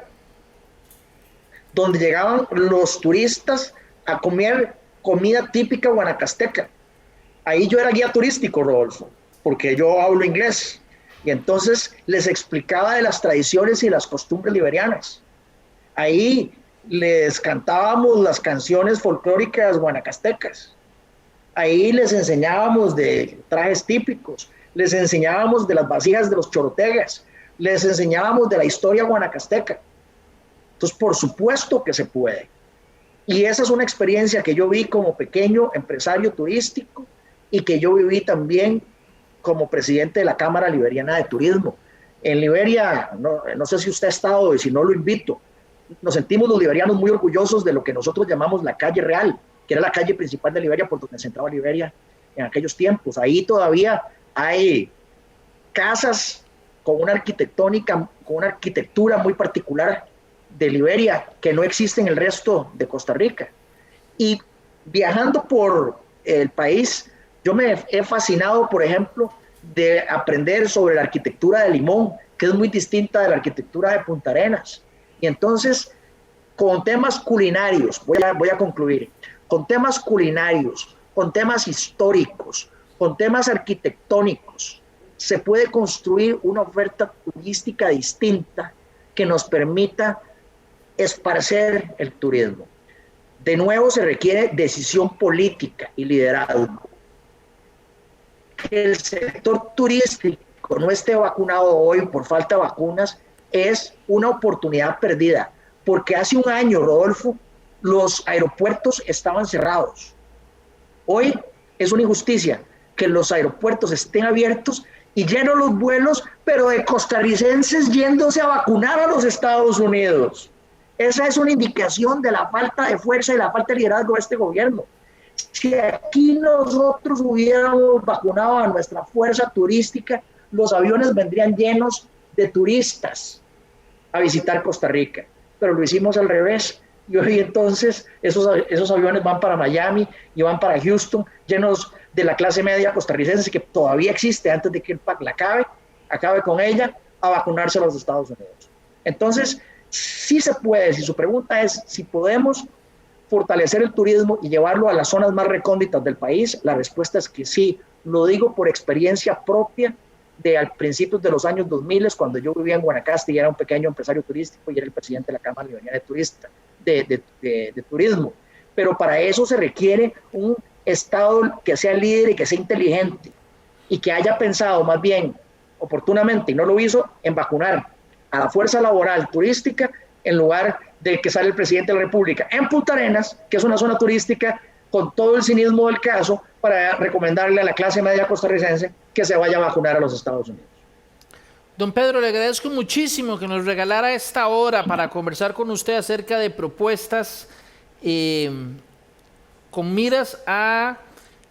donde llegaban los turistas a comer comida típica guanacasteca. Ahí yo era guía turístico, Rodolfo, porque yo hablo inglés. Y entonces les explicaba de las tradiciones y las costumbres liberianas. Ahí les cantábamos las canciones folclóricas guanacastecas. Ahí les enseñábamos de trajes típicos, les enseñábamos de las vasijas de los chorotegas, les enseñábamos de la historia guanacasteca. Entonces, por supuesto que se puede. Y esa es una experiencia que yo vi como pequeño empresario turístico y que yo viví también como presidente de la Cámara Liberiana de Turismo. En Liberia, no sé si usted ha estado y si no lo invito, nos sentimos los liberianos muy orgullosos de lo que nosotros llamamos la calle real, que era la calle principal de Liberia por donde se entraba Liberia en aquellos tiempos. Ahí todavía hay casas con una arquitectura muy particular de Liberia que no existe en el resto de Costa Rica. Y viajando por el país, yo me he fascinado, por ejemplo, de aprender sobre la arquitectura de Limón, que es muy distinta de la arquitectura de Punta Arenas. Y entonces, con temas culinarios, voy a concluir, con temas culinarios, con temas históricos, con temas arquitectónicos, se puede construir una oferta turística distinta que nos permita esparcer el turismo. De nuevo, se requiere decisión política y liderazgo. Que el sector turístico no esté vacunado hoy por falta de vacunas es una oportunidad perdida, porque hace un año, Rodolfo, los aeropuertos estaban cerrados. Hoy es una injusticia que los aeropuertos estén abiertos y llenos los vuelos, pero de costarricenses yéndose a vacunar a los Estados Unidos. Esa es una indicación de la falta de fuerza y la falta de liderazgo de este gobierno. Si aquí nosotros hubiéramos vacunado a nuestra fuerza turística, los aviones vendrían llenos de turistas a visitar Costa Rica, pero lo hicimos al revés. Y hoy entonces esos aviones van para Miami y van para Houston, llenos de la clase media costarricense que todavía existe antes de que el PAC la acabe con ella, a vacunarse a los Estados Unidos. Entonces, sí se puede. Si su pregunta es si podemos fortalecer el turismo y llevarlo a las zonas más recónditas del país, la respuesta es que sí. Lo digo por experiencia propia de al principios de los años 2000, cuando yo vivía en Guanacaste y era un pequeño empresario turístico y era el presidente de la Cámara Liberiana de Turismo. Pero para eso se requiere un Estado que sea líder y que sea inteligente y que haya pensado más bien oportunamente, y no lo hizo, en vacunar a la fuerza laboral turística en lugar de que sale el presidente de la República en Punta Arenas, que es una zona turística, con todo el cinismo del caso, para recomendarle a la clase media costarricense que se vaya a vacunar a los Estados Unidos. Don Pedro, le agradezco muchísimo que nos regalara esta hora para conversar con usted acerca de propuestas con miras a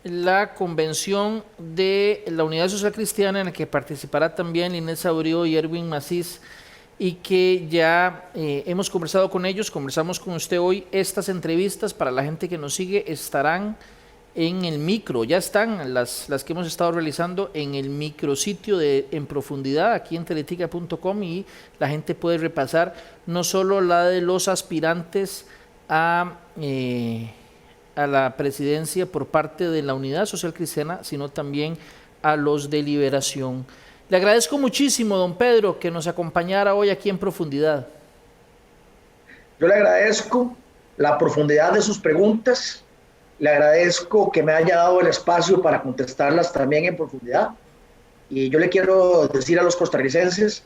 la convención de la Unidad Social Cristiana en la que participará también Inés Abreu y Erwin Macís. y que ya hemos conversado con ellos, conversamos con usted hoy. Estas entrevistas para la gente que nos sigue estarán en el micro, ya están las que hemos estado realizando en el micrositio de En Profundidad aquí en teletica.com, y la gente puede repasar no solo la de los aspirantes a la presidencia por parte de la Unidad Social Cristiana, sino también a los de Liberación. Le agradezco muchísimo, don Pedro, que nos acompañara hoy aquí en Profundidad. Yo le agradezco la profundidad de sus preguntas, le agradezco que me haya dado el espacio para contestarlas también en profundidad, y yo le quiero decir a los costarricenses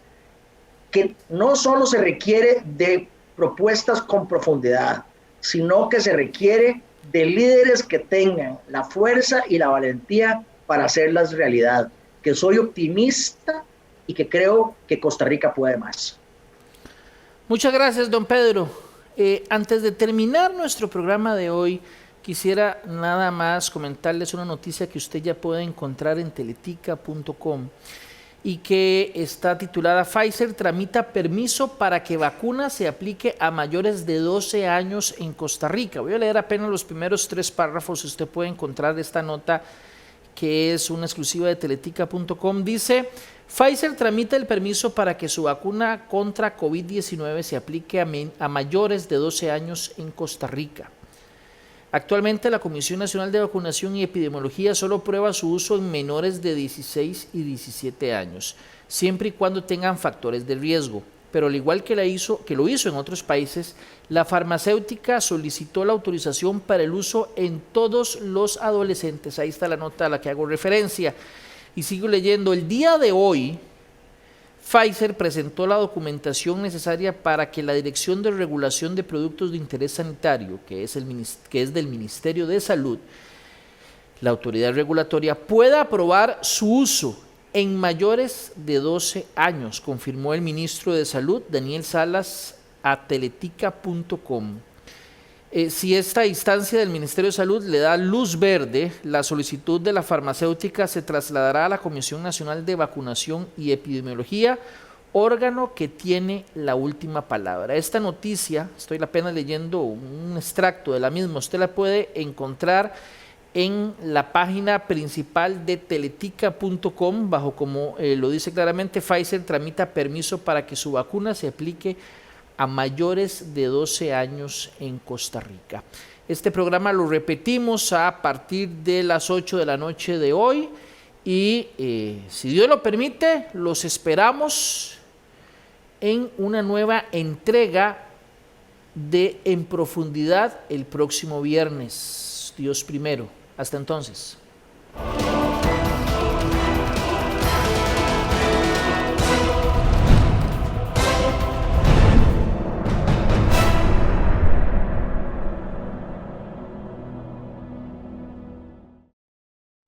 que no solo se requiere de propuestas con profundidad, sino que se requiere de líderes que tengan la fuerza y la valentía para hacerlas realidad, que soy optimista y que creo que Costa Rica puede más. Muchas gracias, don Pedro. Antes de terminar nuestro programa de hoy, quisiera nada más comentarles una noticia que usted ya puede encontrar en teletica.com y que está titulada: Pfizer tramita permiso para que vacuna se aplique a mayores de 12 años en Costa Rica. Voy a leer apenas los primeros 3 párrafos. Usted puede encontrar esta nota, que es una exclusiva de teletica.com. Dice: Pfizer tramita el permiso para que su vacuna contra COVID-19 se aplique a mayores de 12 años en Costa Rica. Actualmente la Comisión Nacional de Vacunación y Epidemiología solo prueba su uso en menores de 16 y 17 años, siempre y cuando tengan factores de riesgo. Pero al igual que lo hizo en otros países, la farmacéutica solicitó la autorización para el uso en todos los adolescentes. Ahí está la nota a la que hago referencia. Y sigo leyendo: el día de hoy, Pfizer presentó la documentación necesaria para que la Dirección de Regulación de Productos de Interés Sanitario, que es del Ministerio de Salud, la autoridad regulatoria, pueda aprobar su uso en mayores de 12 años, confirmó el ministro de Salud, Daniel Salas, a teletica.com. Si esta instancia del Ministerio de Salud le da luz verde, la solicitud de la farmacéutica se trasladará a la Comisión Nacional de Vacunación y Epidemiología, órgano que tiene la última palabra. Esta noticia, estoy apenas leyendo un extracto de la misma, usted la puede encontrar en la página principal de teletica.com, bajo, como lo dice claramente, Pfizer tramita permiso para que su vacuna se aplique a mayores de 12 años en Costa Rica. Este programa lo repetimos a partir de las 8 de la noche de hoy, y si Dios lo permite, los esperamos en una nueva entrega de En Profundidad el próximo viernes, Dios primero. Hasta entonces.